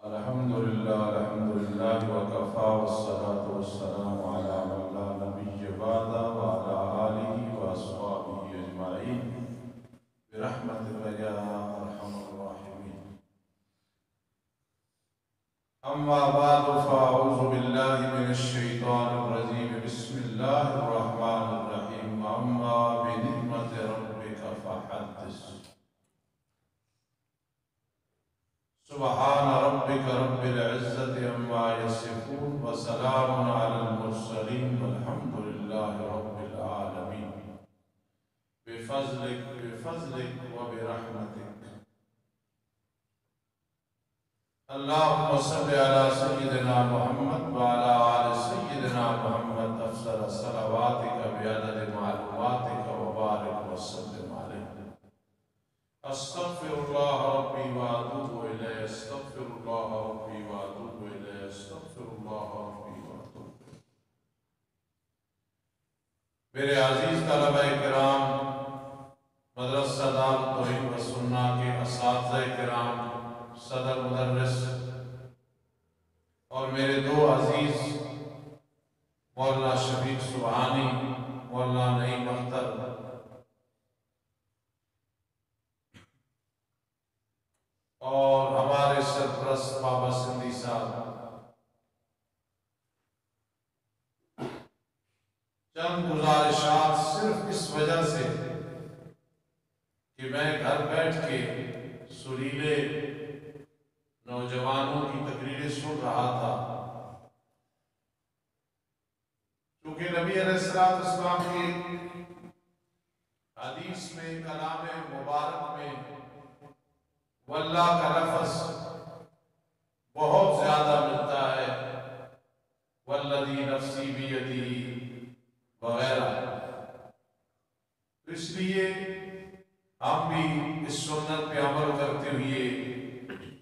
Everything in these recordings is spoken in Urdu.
الحمدللہ وکفا والصلاة والسلام علی من لا نبی بعد وعلی آلہ واصحابہ اجمعین برحمتک یا ارحم الراحمین. اما بعد فاعوذ باللہ من الشیطان الرجیم. بسم اللہ الرحمن الرحیم. اما بنعمت ربک فحدث. سبحان ربک رب العزت عما یصفون وسلام علی المرسلین والحمد للہ رب العالمین. بفضلک وبرحمتک. اللہم صل علی سیدنا محمد وعلی آل سیدنا محمد افضل صلواتک بعدد معلوماتک وبارک وسلم علیہ. استغفر اللہ ربی واتوب الیہ. استغفر اللہ ربی واتوب الیہ. استغفر اللہ ربی واتوب الیہ. میرے عزیز طلبہ کرام، مدرسہ دار توحید و سنہ کے اساتذہ کرام، صدر مدرس اور میرے دو عزیز مولانا شفیق سبحانی، مولانا نعیم اختر اور ہمارے سرپرست بابا سندھی صاحب، چند گزارشات صرف اس وجہ سے کہ میں گھر بیٹھ کے سریلے نوجوانوں کی تقریریں سن رہا تھا. چونکہ نبی علیہ السلام کی حدیث میں، کلام مبارک میں واللہ کا لفظ بہت زیادہ ملتا ہے، والذی نفسی بیدی وغیرہ. اس لیے ہم بھی اس سنت پہ عمل کرتے ہوئے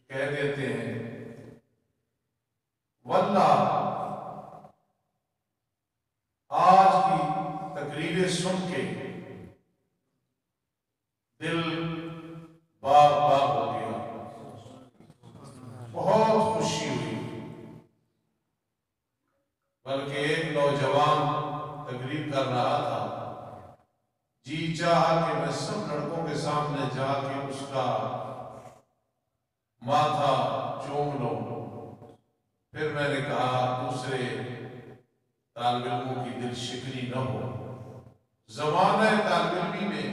کہہ دیتے ہیں واللہ. آج کی تقریریں سن کے دل باغ باغ ہو گیا، بہت خوشی ہوئی. بلکہ ایک نوجوان تقریر کر رہا تھا، جی چاہا کہ میں سب لڑکوں کے سامنے جا کے اس کا ماتھا چوم لوں. پھر میں نے کہا دوسرے طالب علموں کی دل شکنی نہ ہو. زمانہ طالب علمی میں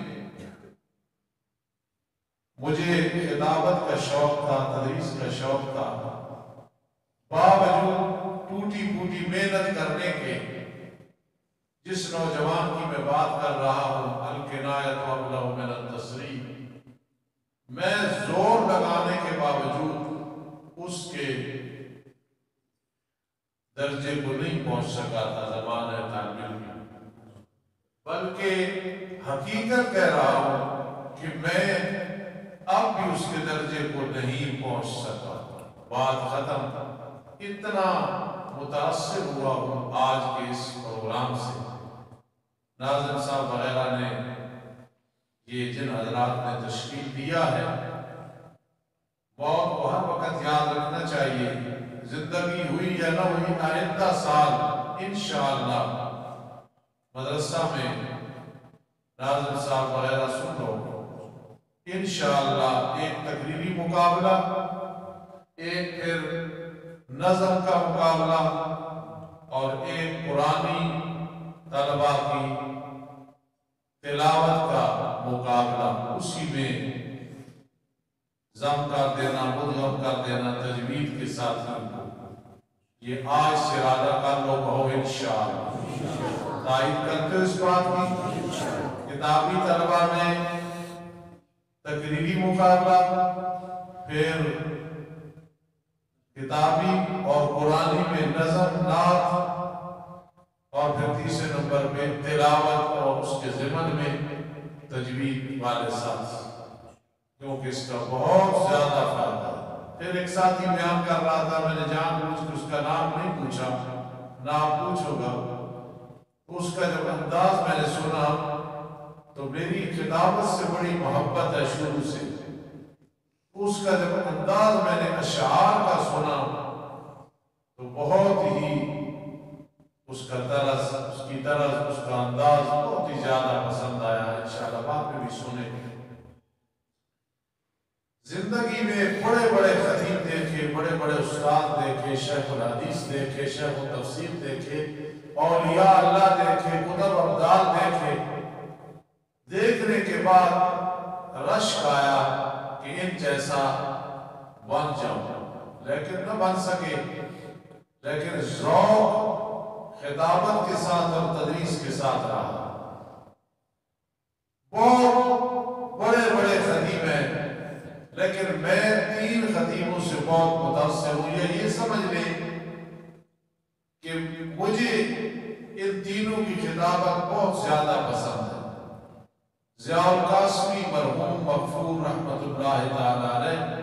مجھے خطابت کا شوق تھا، تدریس کا شوق تھا. باوجود ٹوٹی پھوٹی محنت کرنے کے جس نوجوان کی میں بات کر رہا ہوں، الکنایۃ ابلغ من التصریح، میں زور لگانے کے باوجود اس کے درجے کو نہیں پہنچ سکا تھا زمانہ طالب علم. بلکہ حقیقت کہہ رہا ہوں کہ میں اب بھی اس کے درجے کو نہیں پہنچ سکا. بات ختم. اتنا متاثر ہوا ہوں آج کے اس پروگرام سے. ناظم صاحب وغیرہ نے یہ جن حضرات نے تشکیل دیا ہے، موت کو ہر وقت یاد رکھنا چاہیے. زندگی ہوئی یا نہ ہوئی، آئندہ سال انشاءاللہ مدرسہ میں ناظم صاحب وغیرہ سن لو، انشاءاللہ ایک تقریری مقابلہ، ایک پھر نظم کا مقابلہ اور ایک قرآنی طلبہ کی تلاوت کا مقابلہ. اسی میں ضم کر دینا، مدغم کر دینا تجوید کے ساتھ ہم کو. یہ آج سے ارادہ کر لو، کہو انشاءاللہ. تائید کرتے ہو اس بات کی. کتابی طلبہ میں تقریری مقابلہ، پھر کتابی اور قرآنی میں نظم، نعت، اور پھر تیسرے نمبر پہ تلاوت اور اس کے ضمن میں تجوید والے ساتھ، کیونکہ اس کا بہت زیادہ فائدہ ہے. پھر ایک ساتھی بیان کر رہا تھا، میں نے جان بوجھ کے اس کا نام نہیں پوچھا، نام پوچھو گا. اس کا جب انداز میں نے سنا تو میری خطابت سے بڑی محبت ہے شروع سے. اس کا جب انداز میں نے اشعار کا سنا تو بہت ہی اس کا طرز، اس کی طرز، اس کا انداز بہت ہی زیادہ پسند آیا۔ انشاءاللہ بعد میں بھی سنیں گے۔ زندگی میں بڑے بڑے خطیب دیکھے، بڑے بڑے استاد دیکھے، شیخ الحدیث دیکھے، شیخ التفسیر دیکھے، اولیاء اللہ دیکھے، قطب ابدال دیکھے۔ دیکھنے کے بعد رشک آیا کہ ان جیسا بن جاؤں، لیکن نہ بن سکے۔ لیکن ذوق خطابت کے ساتھ اور تدریس کے ساتھ رہا۔ بہت بڑے بڑے خطیب ہیں، لیکن میں 3 خطیبوں سے بہت متاثر ہوں۔ یہ سمجھ لیں کہ مجھے ان تینوں کی خطابت بہت زیادہ پسند ہے۔ ضیاء القاسمی مرحوم مغفور رحمت اللہ تعالی علیہ،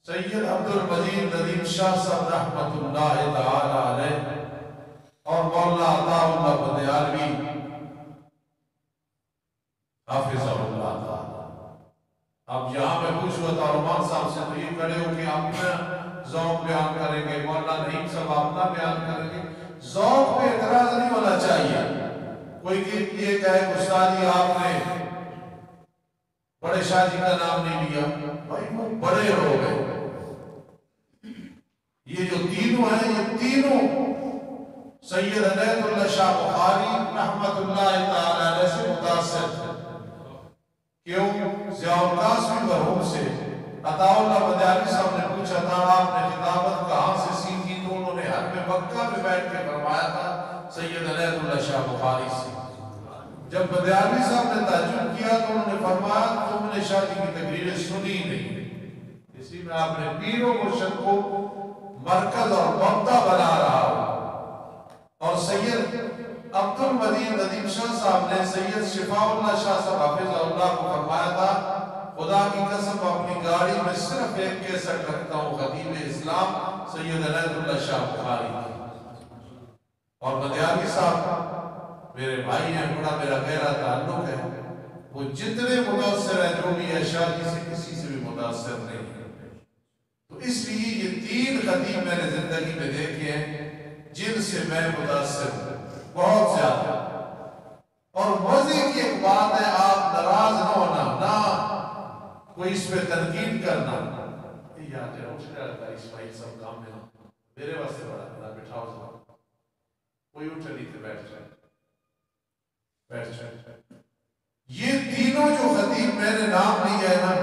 سید عبد المجید ندیم شاہ صاحب رحمت اللہ تعالی علیہ، اور مولانا عطا اللہ بندیالوی حافظ اللہ تعالی۔ اب یہاں میں پوچھ رہا تھا عرمان صاحب سے، تو یہ کھڑے ہو کہ اپنا ذوق بیان کریں گے، مولانا نعیم صاحب اپنا بیان کریں گے۔ ذوق پہ اعتراض نہیں ہونا چاہیے۔ کوئی یہ کہے استاد جی آپ نے بڑے شاہ جی کا نام نہیں لیا، بھائی وہ بڑے لوگ ہیں۔ یہ جو تینوں ہیں، یہ تینوں سید عنایت اللہ شاہ بخاری رحمت اللہ تعالی علیہ سے متاثر تھے۔ کیوں؟ ضیاء القاسمی مرحوم سے عطا اللہ بندیالوی صاحب نے پوچھا تھا آپ نے خطابت کہاں سے سیکھی، تو انہوں نے حرم مکہ میں بیٹھ کے فرمایا تھا سید عنایت اللہ شاہ بخاری سے۔ جب بندیالوی صاحب نے تعجب کیا تو انہوں نے فرمایا تم نے شاہ جی کی تقریریں سنی نہیں، اسی میں آپ نے پیر و مرشد کو مرکز اور مبدا بنا رہا ہو۔ اور سید عبد المجید ندیم شاہ صاحب نے سید شفاء اللہ شاہ صاحب حافظ اللہ کو فرمایا تھا خدا کی قسم اپنی گاڑی میں صرف ایک کیسٹ رکھتا ہوں خطیب اسلام سید عنایت اللہ شاہ بخاری کی۔ اور بندیالوی صاحب میرے بھائی ہیں، بڑا میرا گہرا تعلق ہے، وہ جتنے متاثر ہیں جو بھی ہے شاہ جی سے کسی سے بھی متاثر نہیں ہے۔ تو اس لیے یہ 3 خطیب میں نے زندگی میں دیکھے ہیں جن سے میں متاثر ہوں بہت زیادہ۔ اور مزے کی ایک بات ہے، آپ ناراض نہ ہونا، نہ کوئی اس پہ تنقید کرنا۔ یہ یاد ہے اٹھ رہا اس بھائی سب کام میں میرے واسطے بڑا میرا بٹھاؤ صاحب، کوئی اٹھ نہیں تھے، بیٹھ جائے بیٹھ جائے۔ یہ تینوں جو خطیب میں نے نام لیا ہے نا،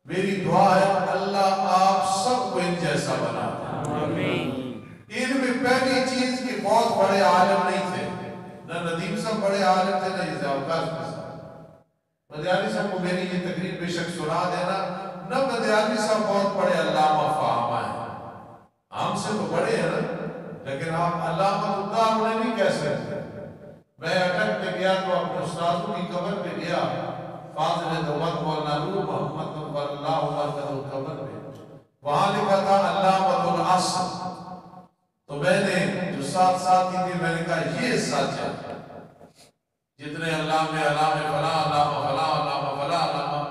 میری دعا ہے اللہ آپ سب کو ان جیسا بنا دے۔ ان میں پہلی چیز کہ بہت بڑے عالم نہیں تھے، نہ ندیم صاحب بڑے عالم تھے، نہ یہ ضیاء القاسمی صاحب۔ بندیالوی صاحب کو میری یہ تقریر بے شک سنا دینا، نہ بندیالوی صاحب بہت بڑے علامہ فہامہ ہیں، ہم سے تو بڑے ہیں نا، لیکن آپ علامہ اللہ انہیں نہیں کہہ سکتے۔ میں اٹک میں گیا تو اپنے استاذوں کی قبر پہ گیا، فاضل دوت مولانا نور محمد نور اللہ عمر قبر پہ، وہاں لکھا تھا علامۃ العصر۔ تو میں نے جو ساتھ ساتھی تھے میں نے کہا یہ سچ ہے، جتنے علامہ فلاں علامہ فلاں علامہ فلاں علامہ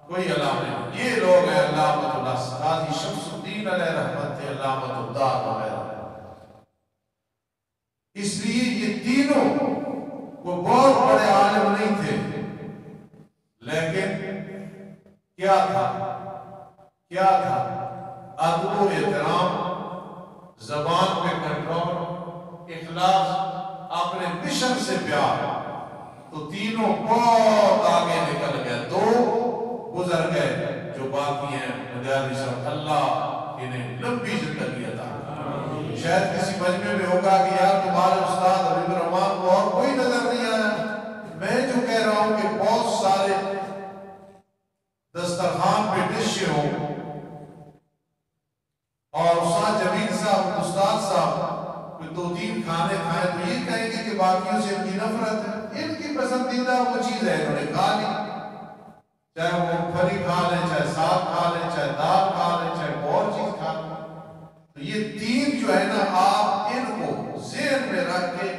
کوئی علامہ نہیں، یہ لوگ ہیں علامۃ العصر۔ قاضی شمس الدین علیہ رحمت تھے، علامۃ الدار وغیرہ۔ اس لیے یہ تینوں وہ بہت بڑے عالم نہیں تھے، لیکن کیا تھا ادب و احترام، زبان پہ کنٹرول، اخلاص، اپنے مشن سے پیار۔ تو تینوں بہت آگے نکل گئے، 2 گزر گئے جو باقی ہیں بندیالوی صاحب، اللہ انہیں لمبی زندگی عطا۔ شاید کسی مجمع میں ہوگا کہ یار تمہارے استاد حبیب الرحمان کو اور کوئی نظر نہیں آیا۔ میں جو کہہ رہا ہوں کہ بہت سارے دسترخوان پہ ڈشیں ہوں اور استاد جمیل صاحب استاد صاحب کوئی 2-3 کھانے کھائیں تو یہ کہیں گے کہ باقیوں سے ان کی نفرت ہے، ان کی پسندیدہ وہ چیز ہے انہوں نے کھا لی، چاہے وہ پھلی کھا لیں، چاہے ساگ کھا لیں، چاہے دال کھا لیں، چاہے اور چیز کھا لیں۔ تو یہ 3 جو ہے نا، آپ ان کو ذہن میں رکھ کے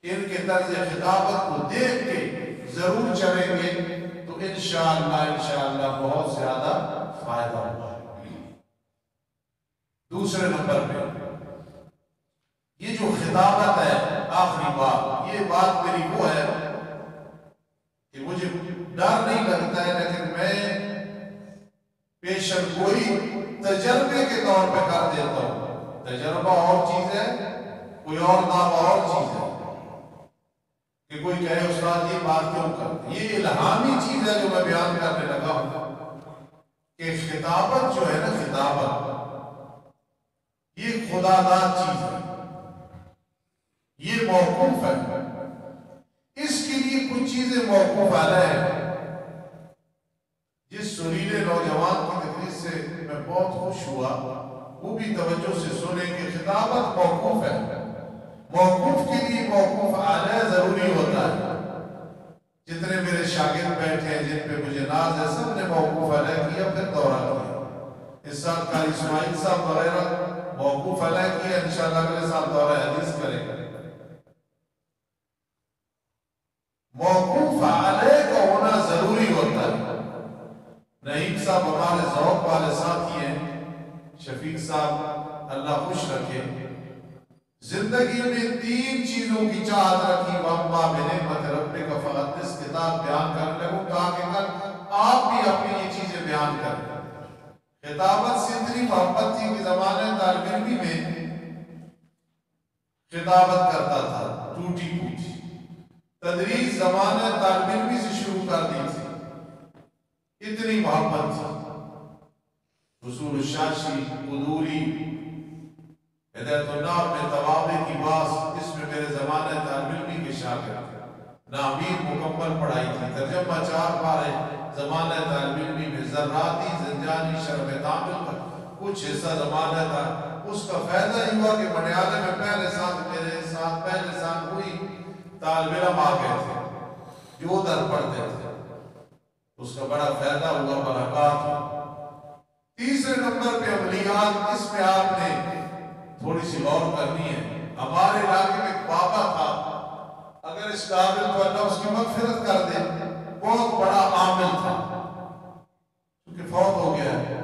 ان کے طرز خطابت کو دیکھ کے ضرور چلیں گے تو انشاءاللہ بہت زیادہ فائدہ ہوگا۔ دوسرے نمبر پہ یہ جو خطابت ہے، آخری بات، یہ بات میری وہ ہے کہ مجھے ڈر نہیں لگتا ہے، لیکن میں پیشن گوئی تجربے کے طور پہ کر دیتا ہوں۔ تجربہ اور چیز ہے، کوئی اور دعویٰ اور چیز ہے کہ کوئی کہے استاد یہ بات کیوں کرتے، یہ الہامی چیز ہے جو میں بیان کرنے لگا ہوں کہ خطابت جو ہے نا، خطابت یہ خدا داد چیز ہے، یہ موقوف ہے، اس کے لیے کچھ چیزیں موقوف علیہ ہیں۔ جس سریلے نوجوان کی تقریر سے میں بہت خوش ہوا، وہ بھی توجہ سے سنیں کہ خطابت موقوف ہے، موقوف کے لیے موقوف علیہ ضروری ہوتا ہے۔ جتنے میرے شاگرد بیٹھے ہیں جن پہ مجھے ناز ہے، سب نے موقوف علیہ کیا، پھر دورہ کیا۔ اس سال قاری اسماعیل صاحب وغیرہ موقوف علیہ کیا، انشاءاللہ اگلے سال دورہ حدیث کریں گے۔ موقوف علیہ کا ہونا ضروری ہوتا ہے۔ نعیم صاحب ہمارے ذوق والے ساتھی ہیں، شفیق صاحب اللہ خوش رکھے، زندگی میں 3 چیزوں کی چاہت رکھی، وَأَمَّا بِنِعْمَتِ رَبِّكَ فَحَدِّثْ، کتاب بیان کرنے لگوں تاکہ کل آپ بھی اپنی یہ چیزیں بیان کریں۔ خطابت سے اتنی محبت تھی کہ زمانے طالب علمی میں خطابت کرتا تھا، ٹوٹی پوٹی تدریس زمانے طالب علمی سے شروع کر دی تھی، اتنی محبت تھی۔ حضور الشاشی، قدوری، ہدایت النار میں توابع کی باس، اس میں میرے زمانے طالب علمی کے شاگرد نامیر مکمل پڑھائی تھی، ترجمہ 4 پارے زمانہ طالب علمی میں، زراعتی، زنجانی، شرف تعامل کا کچھ حصہ زمانہ تھا۔ اس کا فائدہ ہی ہوا کہ مڈیالے میں پہلے ساتھ ہوئی طالب علم آ گئے تھے جو ادھر پڑھتے تھے، اس کا بڑا فائدہ ہوا، برکات ہوا۔ تیسرے نمبر پہ عملیات، اس میں آپ نے تھوڑی سی غور کرنی ہے۔ ہمارے علاقے میں ایک بابا تھا، اگر اس قابل تو اللہ اس کی مغفرت کر دے، بہت بڑا عامل تھا، کیونکہ فوت ہو گیا ہے۔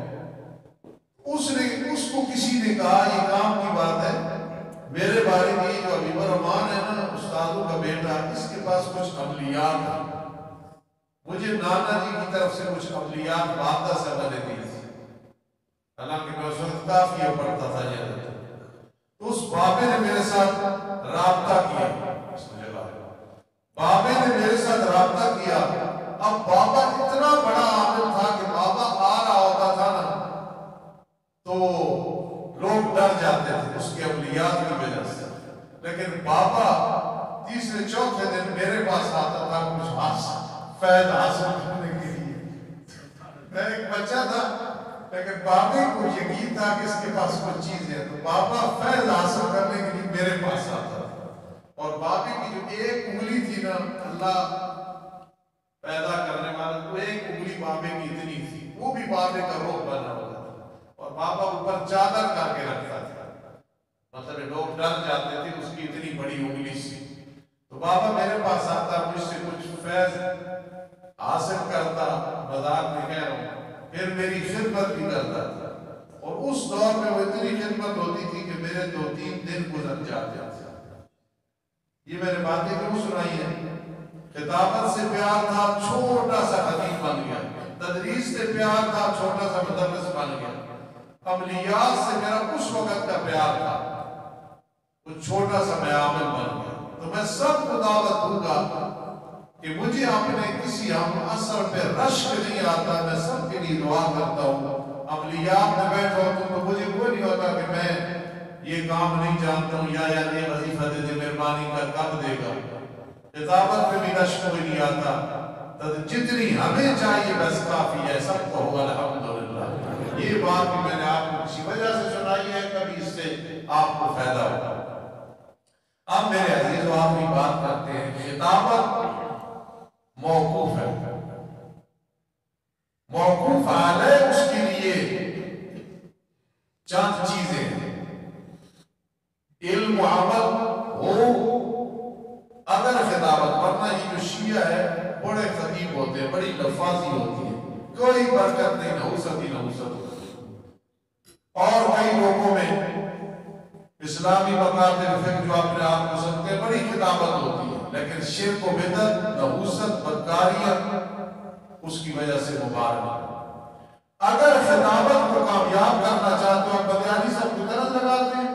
اس کو کسی نے کہا، یہ کام کی بات ہے، میرے بارے میں جو ابھی برحمان ہے نا، استادوں کا بیٹا، اس کے پاس کچھ عملیات ہیں، مجھے نانا جی کی طرف سے کچھ عملیات مادہ سے بنے دی تھی، حالانکہ میں اس وقت کافی پڑھتا تھا یہ تو اس بابے نے میرے ساتھ رابطہ کیا، بابے نے میرے ساتھ رابطہ کیا۔ اب بابا اتنا بڑا عامل تھا کہ بابا آ رہا ہوتا تھا نا تو لوگ ڈر جاتے تھے اس کے عملیات کی وجہ سے، لیکن بابا تیسرے چوتھے دن میرے پاس آتا تھا کچھ فیض حاصل کرنے کے لیے۔ میں ایک بچہ تھا لیکن بابے کو یقین تھا کہ اس کے پاس کچھ چیز ہے، تو بابا فیض حاصل کرنے کے لیے میرے پاس آتا تھا۔ اور بابے کی جو ایک انگلی تھی نا، اللہ پیدا کرنے والا، تو ایک انگلی بابے کی اتنی تھی، وہ بھی بابے کا روح بنا ہوا تھا، اور بابا اوپر چادر کر کے رکھتا تھا، مطلب لوگ ڈر جاتے تھے اس کی اتنی بڑی انگلی سے۔ تو بابا میرے پاس آتا، مجھ سے کچھ فیض حاصل کرتا، مذاق میں کہہ رہا ہوں، پھر میری خدمت بھی کرتا تھا، اور اس دور میں وہ اتنی خدمت ہوتی تھی کہ میرے 2-3 دن گزر جاتے تھے۔ یہ میں نے باتیں کیوں سنائی ہیں؟ خطابت سے پیار تھا، چھوٹا سا خطیب بن گیا، تدریس سے پیار تھا، چھوٹا سا مدرس بن گیا، عملیات سے میرا اس وقت کا پیار تھا، وہ چھوٹا سا میں عامل بن گیا۔ تو میں سب کو دعوت دوں گا کہ مجھے اپنے کسی ہم اثر پہ رشک نہیں آتا، میں سب کے لیے دعا کرتا ہوں۔ عملیات میں بیٹھا ہوں تو مجھے کوئی نہیں ہوتا کہ میں یہ کام نہیں جانتا ہوں، یا یہ وظیفہ دے دے، مہربانی کا کب دے گا۔ خطابت پہ بھی رشک کوئی نہیں آتا، جتنی ہمیں چاہیے بس کافی ہے، سب کو ہوا الحمدللہ۔ یہ بات بھی میں نے آپ کو کسی وجہ سے سنائی ہے، کبھی اس سے آپ کو فائدہ ہوگا۔ اب میرے عزیز و آخری بات کرتے ہیں، خطابت موقوف ہے، موقوف علیہ، اس کے لیے چند چیزیں ہیں، علم و عمل ہو اگر خطابت، ورنہ یہ جو شیعہ ہے بڑے خطیب ہوتے ہیں، بڑی لفاظی ہوتی ہے، کوئی برکت نہیں، نحوست ہی نحوست. اور کئی لوگوں میں اسلامی مکاتب فقہ جو اپنے آپ کو سمجھتے ہیں بڑی کتابت ہوتی ہے، لیکن شرک و بدعت، نحوست، بدکاریاں اس کی وجہ سے مبارک. اگر خطابت کو کامیاب کرنا چاہتے ہو، آپ بدیانی صاحب کو طرح لگاتے ہیں،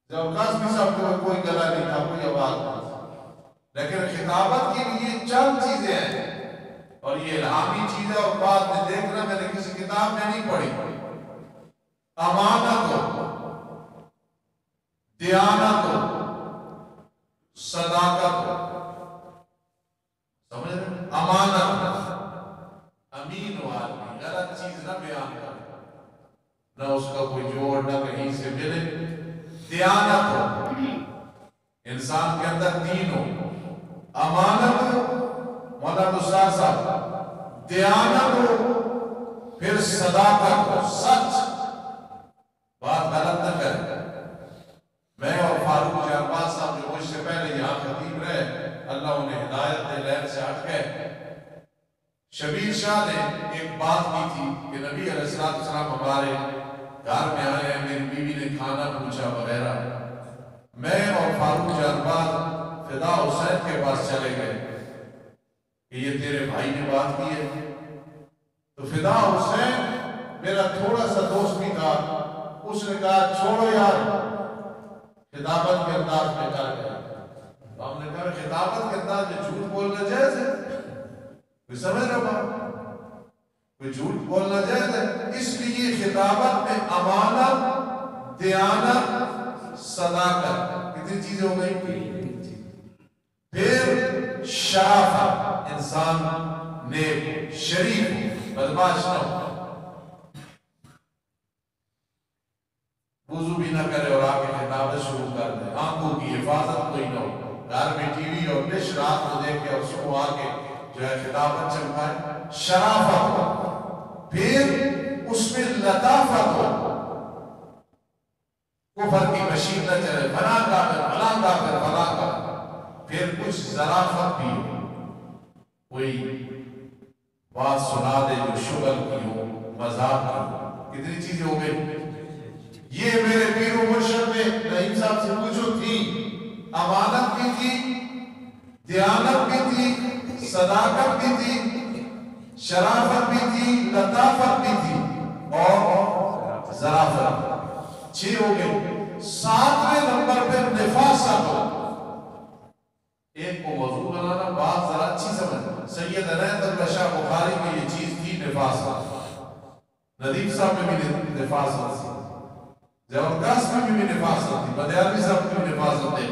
جب قاسمی صاحب کو کوئی گلا نہیں تھا، کوئی آواز نہیں تھا، لیکن خطابت کے لیے چند چیزیں ہیں، اور یہ الہامی چیز ہے، اور بعد میں دیکھنا میں نے کسی کتاب میں نہیں پڑھی. امانت ہو، دیانت ہو، صداقت ہو. سمجھ رہے؟ امانت، امین ہو آدمی، غلط چیز نہ بیان کرے، نہ اس کا کوئی جوڑ نہ کہیں سے ملے. دیانت ہو، انسان کے اندر دین ہو. امانت ہو، مولانا استاد صاحب، دیانت ہو، پھر صداقت ہو، سچ، بات غلط نہ کرے. میں اور فاروق جہباز صاحب جو مجھ سے پہلے یہاں خطیب رہے، اللہ انہیں ہدایت دے، لہر سے ہٹ گئے. شبیر شاہ نے ایک بات کی تھی کہ نبی علیہ السلام ہمارے گھر میں آئے ہیں، میری بیوی نے کھانا پوچھا وغیرہ. میں اور فاروق جہباز فدا حسین کے پاس چلے گئے کہ یہ تیرے بھائی نے بات کی ہے. تو فدا حسین میرا تھوڑا سا دوست بھی تھا، اس نے کہا چھوڑو یار، خطابت کے انداز میں کر گئے. تو ہم نے کہا خطابت کے انداز میں جھوٹ بولنا جائز ہے؟ کوئی سمجھ رہا بات؟ کوئی جھوٹ بولنا جائز ہے؟ اس لیے خطابت میں امانت، دیانت، صداقت، کتنی چیزیں ہو گئی. پھر شرافت، انسان نیک، شریف، بدماش نہ ہو، وضو بھی نہ کرے اور آگے خطابت شروع کر دے. آنکھوں کی حفاظت کوئی نہ ہو، گھر میں ٹی وی اور ڈش رات کو دیکھ کے اور صبح آگے جو ہے خطابت چمکائے. شرافت ہو، پھر اس میں لطافت ہو، کفر کی مشین نہ چلے، فلاں کافر، فلاں کافر، فلاں کافر. پھر کچھ ظرافت بھی ہو، کوئی بات سنا دے جو شغل کی ہو، مذاق کی ہو. کتنی چیزیں ہو گئی. یہ میرے پیر و مرشد میں نعیم صاحب سے پوچھو تھی، امانت بھی تھی، دیانت بھی تھی، صداقت بھی تھی، شرافت بھی تھی، لطافت بھی تھی، اور ظرافت. 6 ہو گئی. 7ویں نمبر پر نفاست ہو. ایک کو وضو بنانا بات ذرا اچھی سمجھ. سید عنایت اللہ شاہ بخاری میں یہ چیز تھی نفاست. ندیم صاحب میں بھی نفاست تھی، زبردست میں بھی نفاست تھی، بدیانی صاحب میں بھی نفاست تھی.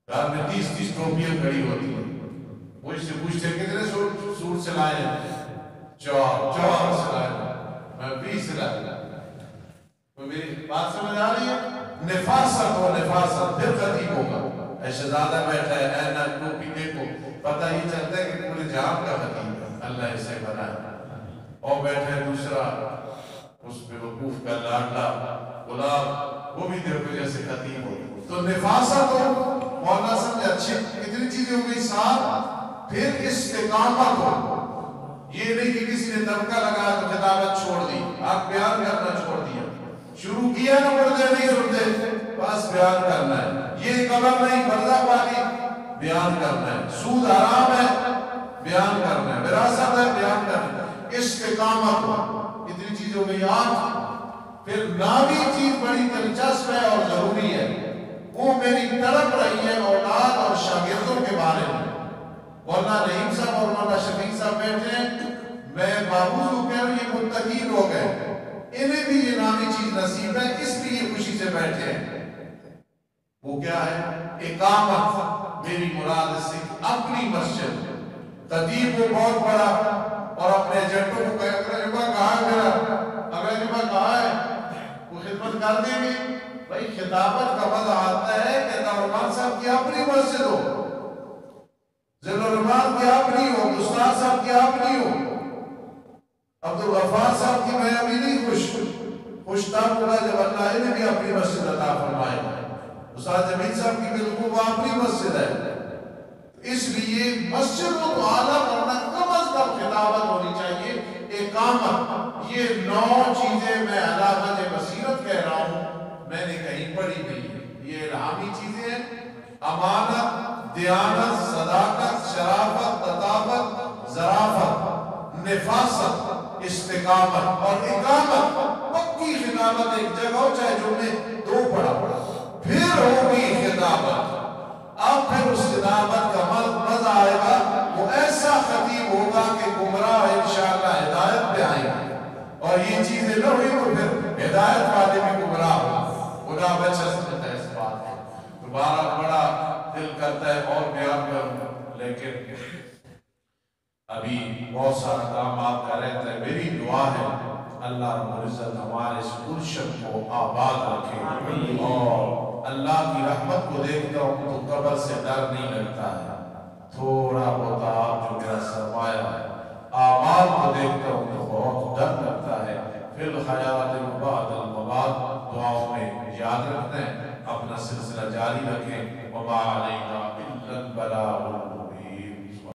گھر میں 30 ٹوپیاں کھڑی ہوتی ہیں. مجھ سے پوچھتے کتنے سوٹ سلائے ہیں؟ 4 سلائے ہیں. میں 20 سلائے. تو میری بات سمجھ آ رہی ہے؟ نفاست ہو، نفاست. پھر خطیب ہوگا، اے شہزادہ بیٹھا ہے، اے نہ ٹوپی دیکھو، پتہ ہی چلتا ہے کہ پورے جہان کا خطیب ہے، اللہ اسے بنائے. اور بیٹھے دوسرا اس پہ وقوف کا لاڈلا غلام، وہ بھی دیکھو جیسے خطیب ہو. تو نفاست ہو، مولانا سمجھے اچھے. کتنی چیزیں ہو گئی. 7. پھر استقامت ہو. یہ نہیں کہ کسی نے دھکا لگایا تو خطابت چھوڑ دی، آپ بیان کرنا چھوڑ دیا، شروع کیا نہ مردے نہیں سنتے، بس بیان کرنا ہے. یہ قبر نہیں، برزخ والی، بیان کرنا ہے. سود حرام ہے، بیان کرنا ہے. وراثت ہے، بیان کرنا ہے. استقامت ہو. اتنی چیز ہو گئی. 8. پھر نامی چیز بڑی دلچسپ ہے اور ضروری ہے، وہ میری تڑپ رہی ہے اولاد اور شاگردوں کے بارے میں. مولانا نعیم صاحب اور مولانا شفیق صاحب بیٹھے ہیں، میں بابو کو کہہ رہا ہوں، یہ متقی لوگ ہیں، انہیں بھی یہ نامی چیز نصیب ہے، اس لیے خوشی سے بیٹھے ہیں. وہ کیا ہے؟ اقامت. میری مراد سے اپنی مسجد، خطیب کو بہت بڑا، اور اپنے ایجنٹوں کو اگلا جمعہ کہا ہے میرا، اگلا جمعہ کہا ہے، وہ خدمت کر دیں گے. بھائی خطابت کا مزہ آتا ہے کہ دارالمان صاحب کی اپنی مسجد ہو، ذل الرحمان کی اپنی ہو، استاد صاحب کی اپنی ہو. عبدالغفار صاحب کی میں ابھی نہیں خوش تھا پورا جب اللہ نے بھی اپنی مسجد عطا فرمائے. استاد جمیل صاحب کی بالکل وہ اپنی مسجد ہے. اس لیے مسجد کو تو اعلیٰ کرنا کم از کم خطابت ہونی چاہیے، اقامت، یہ 9 چیزیں میں علامت بصیرت کہہ رہا ہوں، میں نے کہیں پڑھی نہیں ہے، یہ الہامی چیزیں ہیں: امانت، دیانت، صداقت، شرافت، لطافت، ظرافت، نفاست، استقامت اور اقامت۔ پکی خطابت ایک جگہ ہو، چاہے جملے 2 پڑھا پھر ہوگی خطابت۔ اب پھر اس خطابت کا مزہ آئے گا، وہ ایسا خطیب ہوگا کہ گمراہ انشاءاللہ ہدایت پہ آئیں گے، اور یہ چیزیں نہ ہوئی تو پھر ہدایت والے بھی گمراہ ہوں۔ خدا بچت ہے اس بات ہے۔ دوبارہ بڑا دل کرتا ہے اور بیان کروں، لیکن ابھی بہت سارا کام آپ کا رہتا ہے۔ میری دعا ہے اللہ رب العزت ہمارے اس گلشن کو آباد رکھے، اور اللہ کی رحمت کو دیکھتا ہوں تو قبر سے ڈر نہیں لگتا ہے، تھوڑا بہت آپ جو میرا سرمایہ ہے، اعمال کو دیکھتا ہوں تو بہت ڈر لگتا ہے۔ فی الحیات بعد الممات دعاؤں میں یاد رکھتے ہیں، اپنا سلسلہ جاری رکھیں۔ وما علینا الا البلاغ۔